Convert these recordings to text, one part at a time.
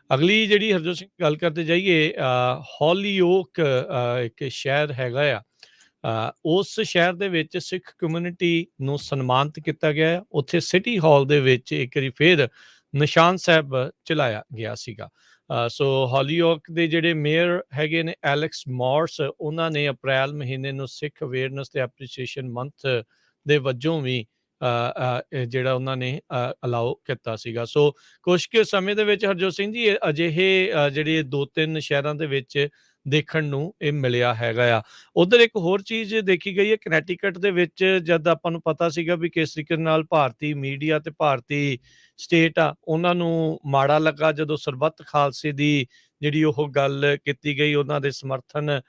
ਅਗਲੀ ਜਿਹੜੀ ਹਰਜੋਤ ਸਿੰਘ ਗੱਲ ਕਰਦੇ ਜਾਈਏ ਹੌਲੀਓਕ ਇੱਕ ਸ਼ਹਿਰ ਹੈਗਾ ਆ। ਉਸ ਸ਼ਹਿਰ ਦੇ ਵਿੱਚ ਸਿੱਖ ਕਮਿਊਨਿਟੀ ਨੂੰ ਸਨਮਾਨਿਤ ਕੀਤਾ ਗਿਆ ਹੈ। ਉੱਥੇ ਸਿਟੀ ਹਾਲ ਦੇ ਵਿੱਚ ਇੱਕ ਵਾਰੀ ਫਿਰ ਨਿਸ਼ਾਨ ਸਾਹਿਬ ਚਲਾਇਆ ਗਿਆ ਸੀਗਾ। ਸੋ ਹੌਲੀਓਕ ਦੇ ਜਿਹੜੇ ਮੇਅਰ ਹੈਗੇ ਨੇ ਐਲੈਕਸ ਮੌਰਸ, ਉਹਨਾਂ ਨੇ ਅਪ੍ਰੈਲ ਮਹੀਨੇ ਨੂੰ ਸਿੱਖ ਅਵੇਅਰਨੈਸ ਤੇ ਐਪਰੀਸੀਏਸ਼ਨ ਮੰਥ ਦੇ ਵਜੋਂ ਵੀ ਇਹ ਜਿਹੜਾ ਉਹਨਾਂ ਨੇ ਅਲਾਓ ਕੀਤਾ ਸੀਗਾ। ਸੋ ਕੁਛ ਕੁ ਸਮੇਂ ਦੇ ਵਿੱਚ ਹਰਜੋਤ ਸਿੰਘ ਜੀ ਇਹ ਅਜਿਹੇ ਜਿਹੜੇ 2-3 ਸ਼ਹਿਰਾਂ ਦੇ ਵਿੱਚ ਦੇਖਣ ਨੂੰ ਇਹ ਮਿਲਿਆ ਹੈਗਾ ਆ। ਉੱਧਰ ਇੱਕ ਹੋਰ ਚੀਜ਼ ਦੇਖੀ ਗਈ ਹੈ ਕਨੈਟੀਕਟ ਦੇ ਵਿੱਚ, ਜਦ ਆਪਾਂ ਨੂੰ ਪਤਾ ਸੀਗਾ ਵੀ ਕਿਸ ਤਰੀਕੇ ਨਾਲ ਭਾਰਤੀ ਮੀਡੀਆ ਤੇ ਭਾਰਤੀ ਸਟੇਟ ਆ, ਉਹਨਾਂ ਨੂੰ ਮਾੜਾ ਲੱਗਾ ਜਦੋਂ ਸਰਬੱਤ ਖਾਲਸੇ ਦੀ ਜਿਹੜੀ ਉਹ ਗੱਲ ਕੀਤੀ ਗਈ, ਉਹਨਾਂ ਦੇ ਸਮਰਥਨ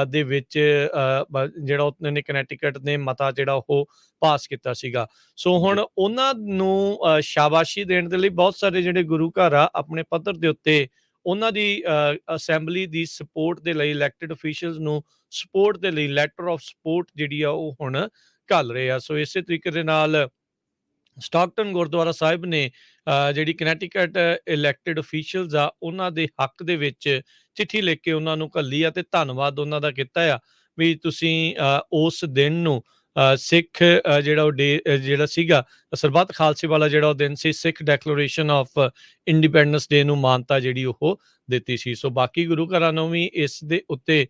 ਦੇ ਵਿੱਚ ਜਿਹੜਾ ਉਹਨਾਂ ਨੇ ਕਨੈਟੀਕਟ ਨੇ ਮਤਾ ਜਿਹੜਾ ਉਹ ਪਾਸ ਕੀਤਾ ਸੀਗਾ। ਸੋ ਹੁਣ ਉਹਨਾਂ ਨੂੰ ਸ਼ਾਬਾਸ਼ੀ ਦੇਣ ਦੇ ਲਈ ਬਹੁਤ ਸਾਰੇ ਜਿਹੜੇ ਗੁਰੂ ਘਰ ਆ ਆਪਣੇ ਪੱਧਰ ਦੇ ਉੱਤੇ ਉਹਨਾਂ ਦੀ ਅਸੈਂਬਲੀ ਦੀ ਸਪੋਰਟ ਦੇ ਲਈ, ਇਲੈਕਟਡ ਅਫੀਸ਼ੀਅਲਸ ਨੂੰ ਸਪੋਰਟ ਦੇ ਲਈ ਲੈਟਰ ਆਫ ਸਪੋਰਟ ਜਿਹੜੀ ਆ ਉਹ ਹੁਣ ਘੱਲ ਰਹੇ ਆ। ਸੋ ਇਸੇ ਤਰੀਕੇ ਦੇ ਨਾਲ ਸਟਾਕਟਨ ਗੁਰਦੁਆਰਾ ਸਾਹਿਬ ਨੇ ਜਿਹੜੀ ਕਨੈਟੀਕਟ ਇਲੈਕਟਡ ਅਫੀਸ਼ੀਅਲਸ ਆ ਉਹਨਾਂ ਦੇ ਹੱਕ ਦੇ ਵਿੱਚ ਚਿੱਠੀ ਲਿਖ ਕੇ ਉਹਨਾਂ ਨੂੰ ਘੱਲੀ ਆ ਤੇ ਧੰਨਵਾਦ ਉਹਨਾਂ ਦਾ ਕੀਤਾ ਆ ਵੀ ਤੁਸੀਂ ਉਸ ਦਿਨ ਨੂੰ ਸਿੱਖ ਜਿਹੜਾ ਉਹ ਡੇ ਜਿਹੜਾ ਸੀਗਾ ਸਰਬੱਤ ਖਾਲਸੇ ਵਾਲਾ ਜਿਹੜਾ ਉਹ ਦਿਨ ਸੀ, ਸਿੱਖ ਡੈਕਲੇਰੇਸ਼ਨ ਆਫ ਇੰਡੀਪੈਂਡੈਂਸ ਡੇ ਨੂੰ ਮਾਨਤਾ ਜਿਹੜੀ ਉਹ ਦਿੱਤੀ ਸੀ। ਸੋ ਬਾਕੀ ਗੁਰੂ ਘਰਾਂ ਨੂੰ ਵੀ ਇਸ ਦੇ ਉੱਤੇ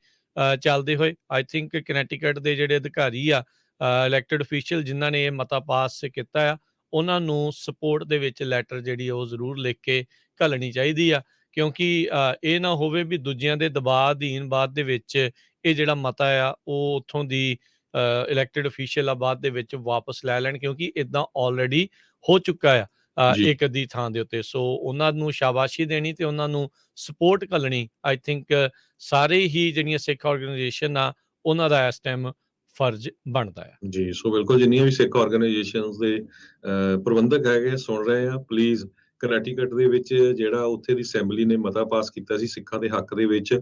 ਚੱਲਦੇ ਹੋਏ ਆਈ ਥਿੰਕ ਕਨੈਟੀਕਟ ਦੇ ਜਿਹੜੇ ਅਧਿਕਾਰੀ ਆ, ਇਲੈਕਟਡ ਅਫੀਸ਼ੀਅਲ ਜਿਨ੍ਹਾਂ ਨੇ ਇਹ ਮਤਾ ਪਾਸ ਕੀਤਾ ਆ, ਉਹਨਾਂ ਨੂੰ ਸਪੋਰਟ ਦੇ ਵਿੱਚ ਲੈਟਰ ਜਿਹੜੀ ਉਹ ਜ਼ਰੂਰ ਲਿਖ ਕੇ ਘੱਲਣੀ ਚਾਹੀਦੀ ਆ, ਕਿਉਂਕਿ ਇਹ ਨਾ ਹੋਵੇ ਵੀ ਦੂਜਿਆਂ ਦੇ ਦਬਾਅ ਅਧੀਨ ਬਾਅਦ ਦੇ ਵਿੱਚ ਇਹ ਜਿਹੜਾ ਮਤਾ ਆ ਉਹ ਉੱਥੋਂ ਦੀ ਇਲੈਕਟਡ ਅਫੀਸ਼ੀਅਲ ਆ ਬਾਅਦ ਦੇ ਵਿੱਚ ਵਾਪਸ ਲੈ ਲੈਣ, ਕਿਉਂਕਿ ਇਦਾਂ ਆਲਰੇਡੀ ਹੋ ਚੁੱਕਾ ਆ ਇੱਕ ਅੱਧੀ ਥਾਂ ਦੇ ਉੱਤੇ। ਸੋ ਉਹਨਾਂ ਨੂੰ ਸ਼ਾਬਾਸ਼ੀ ਦੇਣੀ ਤੇ ਉਹਨਾਂ ਨੂੰ ਸਪੋਰਟ ਘੱਲਣੀ ਆਈ ਥਿੰਕ ਸਾਰੇ ਹੀ ਜਿਹੜੀਆਂ ਸਿੱਖ ਆਰਗੇਨਾਈਜੇਸ਼ਨ ਆ ਉਹਨਾਂ ਦਾ ਇਸ ਟਾਈਮ ਫਰਜ਼ ਬਣਦਾ ਆ। ਜੀ, ਸੋ ਬਿਲਕੁਲ ਜਿੰਨੀਆਂ ਵੀ ਸਿੱਖ ਆਰਗੇਨਾਈਜੇਸ਼ਨਸ ਦੇ ਪ੍ਰਬੰਧਕ ਹੈਗੇ ਸੁਣ ਰਹੇ ਆ, ਪਲੀਜ਼ ਕਨੈਟੀਕਟ ਦੇ ਵਿੱਚ ਜਿਹੜਾ ਉੱਥੇ ਦੀ ਅਸੈਂਬਲੀ ਨੇ ਮਤਾ ਪਾਸ ਕੀਤਾ ਸੀ ਸਿੱਖਾਂ ਦੇ ਹੱਕ ਦੇ ਵਿੱਚ,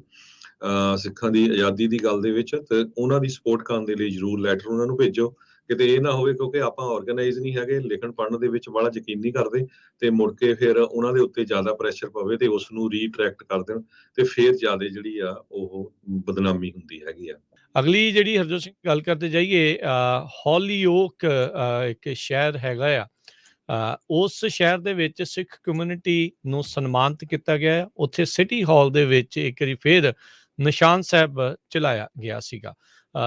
ਸਿੱਖਾਂ ਦੀ ਆਜ਼ਾਦੀ ਦੀ ਗੱਲ ਦੇ ਵਿੱਚ, ਤੇ ਉਹਨਾਂ ਦੀ ਸਪੋਰਟ ਕਰਨ ਦੇ ਲਈ ਜ਼ਰੂਰ ਲੈਟਰ ਉਹਨਾਂ ਨੂੰ ਭੇਜੋ। ਕਿਤੇ ਇਹ ਨਾ ਹੋਵੇ ਕਿਉਂਕਿ ਆਪਾਂ ਆਰਗੇਨਾਈਜ਼ ਨਹੀਂ ਹੈਗੇ, ਲਿਖਣ ਪੜ੍ਹਨ ਦੇ ਵਿੱਚ ਬੜਾ ਯਕੀਨ ਨਹੀਂ ਕਰਦੇ ਤੇ ਮੁੜ ਕੇ ਫਿਰ ਉਹਨਾਂ ਦੇ ਉੱਤੇ ਜ਼ਿਆਦਾ ਪ੍ਰੈਸ਼ਰ ਪਵੇ ਤੇ ਉਸ ਨੂੰ ਰੀਟਰੈਕਟ ਕਰ ਦੇਣ ਤੇ ਫਿਰ ਜ਼ਿਆਦਾ ਜਿਹੜੀ ਆ ਉਹ ਬਦਨਾਮੀ ਹੁੰਦੀ ਹੈਗੀ ਆ। ਅਗਲੀ ਜਿਹੜੀ ਹਰਜੋਤ ਸਿੰਘ ਗੱਲ ਕਰਦੇ ਜਾਈਏ ਹੌਲੀਓਕ ਇੱਕ ਸ਼ਹਿਰ ਹੈਗਾ ਆ। ਉਸ ਸ਼ਹਿਰ ਦੇ ਵਿੱਚ ਸਿੱਖ ਕਮਿਊਨਿਟੀ ਨੂੰ ਸਨਮਾਨਿਤ ਕੀਤਾ ਗਿਆ ਹੈ। ਉੱਥੇ ਸਿਟੀ ਹਾਲ ਦੇ ਵਿੱਚ ਇੱਕ ਵਾਰੀ ਫਿਰ ਨਿਸ਼ਾਨ ਸਾਹਿਬ ਚਲਾਇਆ ਗਿਆ ਸੀਗਾ।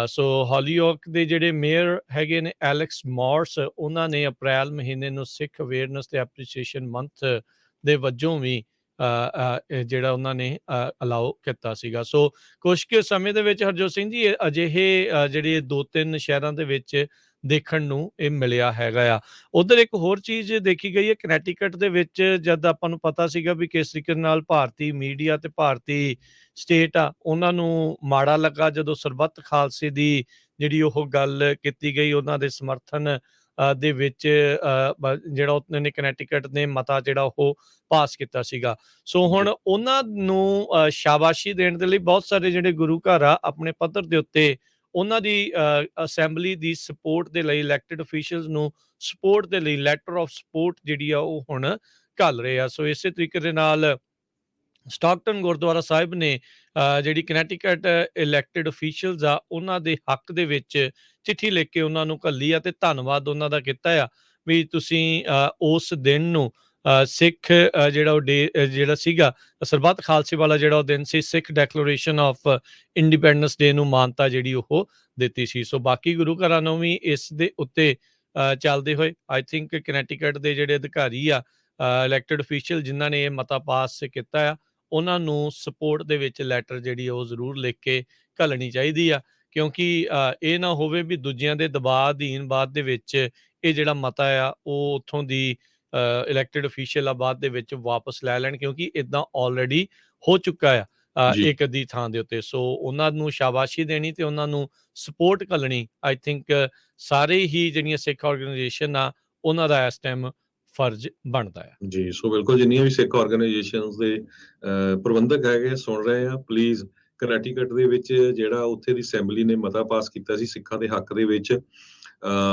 ਸੋ ਹੌਲੀਓਕ ਦੇ ਜਿਹੜੇ ਮੇਅਰ ਹੈਗੇ ਨੇ ਐਲੈਕਸ ਮੌਰਸ, ਉਹਨਾਂ ਨੇ ਅਪ੍ਰੈਲ ਮਹੀਨੇ ਨੂੰ ਸਿੱਖ ਅਵੇਅਰਨੈਸ ਤੇ ਐਪਰੀਸੀਏਸ਼ਨ ਮੰਥ ਦੇ ਵਜੋਂ ਵੀ ਜਿਹੜਾ ਉਹਨਾਂ ਨੇ ਅਲਾਓ ਕੀਤਾ ਸੀਗਾ। ਸੋ ਕੁਛ ਕੁ ਸਮੇਂ ਦੇ ਵਿੱਚ ਹਰਜੋਤ ਸਿੰਘ ਜੀ ਇਹ ਅਜਿਹੇ ਜਿਹੜੇ 2-3 ਸ਼ਹਿਰਾਂ ਦੇ ਵਿੱਚ ਦੇਖਣ ਨੂੰ ਇਹ ਮਿਲਿਆ ਹੈਗਾ ਆ। ਉੱਧਰ ਇੱਕ ਹੋਰ ਚੀਜ਼ ਦੇਖੀ ਗਈ ਹੈ ਕਨੈਟੀਕਟ ਦੇ ਵਿੱਚ, ਜਦ ਆਪਾਂ ਨੂੰ ਪਤਾ ਸੀਗਾ ਵੀ ਕਿਸ ਤਰੀਕੇ ਨਾਲ ਭਾਰਤੀ ਮੀਡੀਆ ਤੇ ਭਾਰਤੀ ਸਟੇਟ ਆ, ਉਹਨਾਂ ਨੂੰ ਮਾੜਾ ਲੱਗਾ ਜਦੋਂ ਸਰਬੱਤ ਖਾਲਸੇ ਦੀ ਜਿਹੜੀ ਉਹ ਗੱਲ ਕੀਤੀ ਗਈ, ਉਹਨਾਂ ਦੇ ਸਮਰਥਨ ਦੇ ਵਿੱਚ ਜਿਹੜਾ ਉਹਨਾਂ ਨੇ ਕਨੈਟੀਕਟ ਨੇ ਮਤਾ ਜਿਹੜਾ ਉਹ ਪਾਸ ਕੀਤਾ ਸੀਗਾ। ਸੋ ਹੁਣ ਉਹਨਾਂ ਨੂੰ ਸ਼ਾਬਾਸ਼ੀ ਦੇਣ ਦੇ ਲਈ ਬਹੁਤ ਸਾਰੇ ਜਿਹੜੇ ਗੁਰੂ ਘਰ ਆ ਆਪਣੇ ਪੱਧਰ ਦੇ ਉੱਤੇ ਉਹਨਾਂ ਦੀ ਅਸੈਂਬਲੀ ਦੀ ਸਪੋਰਟ ਦੇ ਲਈ, ਇਲੈਕਟਡ ਅਫੀਸ਼ੀਅਲਸ ਨੂੰ ਸਪੋਰਟ ਦੇ ਲਈ ਲੈਟਰ ਆਫ ਸਪੋਰਟ ਜਿਹੜੀ ਆ ਉਹ ਹੁਣ ਘੱਲ ਰਹੇ ਆ। ਸੋ ਇਸੇ ਤਰੀਕੇ ਦੇ ਨਾਲ ਸਟਾਕਟਨ ਗੁਰਦੁਆਰਾ ਸਾਹਿਬ ਨੇ ਜਿਹੜੀ ਕਨੈਟੀਕਟ ਇਲੈਕਟਡ ਅਫੀਸ਼ੀਅਲਸ ਆ ਉਹਨਾਂ ਦੇ ਹੱਕ ਦੇ ਵਿੱਚ ਚਿੱਠੀ ਲਿਖ ਕੇ ਉਹਨਾਂ ਨੂੰ ਘੱਲੀ ਆ ਤੇ ਧੰਨਵਾਦ ਉਹਨਾਂ ਦਾ ਕੀਤਾ ਆ ਵੀ ਤੁਸੀਂ ਉਸ ਦਿਨ ਨੂੰ ਸਿੱਖ ਜਿਹੜਾ ਉਹ ਡੇ ਜਿਹੜਾ ਸੀਗਾ ਸਰਬੱਤ ਖਾਲਸੇ ਵਾਲਾ ਜਿਹੜਾ ਉਹ ਦਿਨ ਸੀ, ਸਿੱਖ ਡੈਕਲੇਰੇਸ਼ਨ ਆਫ ਇੰਡੀਪੈਂਡੈਂਸ ਡੇ ਨੂੰ ਮਾਨਤਾ ਜਿਹੜੀ ਉਹ ਦਿੱਤੀ ਸੀ। ਸੋ ਬਾਕੀ ਗੁਰੂ ਘਰਾਂ ਨੂੰ ਵੀ ਇਸ ਦੇ ਉੱਤੇ ਚੱਲਦੇ ਹੋਏ ਆਈ ਥਿੰਕ ਕਨੈਟੀਕਟ ਦੇ ਜਿਹੜੇ ਅਧਿਕਾਰੀ ਆ, ਇਲੈਕਟਡ ਅਫੀਸ਼ੀਅਲ ਜਿਨ੍ਹਾਂ ਨੇ ਇਹ ਮਤਾ ਪਾਸ ਕੀਤਾ ਆ, ਉਹਨਾਂ ਨੂੰ ਸਪੋਰਟ ਦੇ ਵਿੱਚ ਲੈਟਰ ਜਿਹੜੀ ਉਹ ਜ਼ਰੂਰ ਲਿਖ ਕੇ ਘੱਲਣੀ ਚਾਹੀਦੀ ਆ, ਕਿਉਂਕਿ ਇਹ ਨਾ ਹੋਵੇ ਵੀ ਦੂਜਿਆਂ ਦੇ ਦਬਾਅ ਅਧੀਨ ਬਾਅਦ ਦੇ ਵਿੱਚ ਇਹ ਜਿਹੜਾ ਮਤਾ ਆ ਉਹ ਉੱਥੋਂ ਦੀ ਇਲੈਕਟਡ ਅਫੀਸ਼ੀਅਲ ਆ ਬਾਅਦ ਦੇ ਵਿੱਚ ਵਾਪਸ ਲੈ ਲੈਣ, ਕਿਉਂਕਿ ਇਦਾਂ ਆਲਰੇਡੀ ਹੋ ਚੁੱਕਾ ਆ ਇੱਕ ਅੱਧੀ ਥਾਂ ਦੇ ਉੱਤੇ। ਸੋ ਉਹਨਾਂ ਨੂੰ ਸ਼ਾਬਾਸ਼ੀ ਦੇਣੀ ਤੇ ਉਹਨਾਂ ਨੂੰ ਸਪੋਰਟ ਘੱਲਣੀ ਆਈ ਥਿੰਕ ਸਾਰੇ ਹੀ ਜਿਹੜੀਆਂ ਸਿੱਖ ਆਰਗੇਨਾਈਜੇਸ਼ਨ ਆ ਉਹਨਾਂ ਦਾ ਇਸ ਟਾਈਮ ਫਰਜ਼ ਬਣਦਾ ਆ। ਜੀ, ਸੋ ਬਿਲਕੁਲ ਜਿੰਨੀਆਂ ਵੀ ਸਿੱਖ ਆਰਗੇਨਾਈਜੇਸ਼ਨਸ ਦੇ ਪ੍ਰਬੰਧਕ ਹੈਗੇ ਸੁਣ ਰਹੇ ਆ, ਪਲੀਜ਼ ਕਨੈਟੀਕਟ ਦੇ ਵਿੱਚ ਜਿਹੜਾ ਉੱਥੇ ਦੀ ਅਸੈਂਬਲੀ ਨੇ ਮਤਾ ਪਾਸ ਕੀਤਾ ਸੀ ਸਿੱਖਾਂ ਦੇ ਹੱਕ ਦੇ ਵਿੱਚ,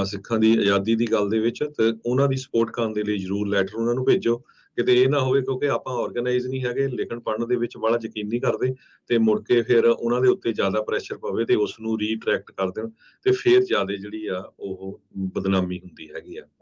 ਸਿੱਖਾਂ ਦੀ ਆਜ਼ਾਦੀ ਦੀ ਗੱਲ ਦੇ ਵਿੱਚ, ਤੇ ਉਹਨਾਂ ਦੀ ਸਪੋਰਟ ਕਰਨ ਦੇ ਲਈ ਜ਼ਰੂਰ ਲੈਟਰ ਉਹਨਾਂ ਨੂੰ ਭੇਜੋ। ਕਿਤੇ ਇਹ ਨਾ ਹੋਵੇ ਕਿਉਂਕਿ ਆਪਾਂ ਆਰਗੇਨਾਈਜ਼ ਨਹੀਂ ਹੈਗੇ, ਲਿਖਣ ਪੜ੍ਹਨ ਦੇ ਵਿੱਚ ਬੜਾ ਯਕੀਨ ਨਹੀਂ ਕਰਦੇ ਤੇ ਮੁੜ ਕੇ ਫਿਰ ਉਹਨਾਂ ਦੇ ਉੱਤੇ ਜ਼ਿਆਦਾ ਪ੍ਰੈਸ਼ਰ ਪਵੇ ਤੇ ਉਸ ਨੂੰ ਰੀਟਰੈਕਟ ਕਰ ਦੇਣ ਤੇ ਫਿਰ ਜ਼ਿਆਦਾ ਜਿਹੜੀ ਆ ਉਹ ਬਦਨਾਮੀ ਹੁੰਦੀ ਹੈਗੀ ਆ।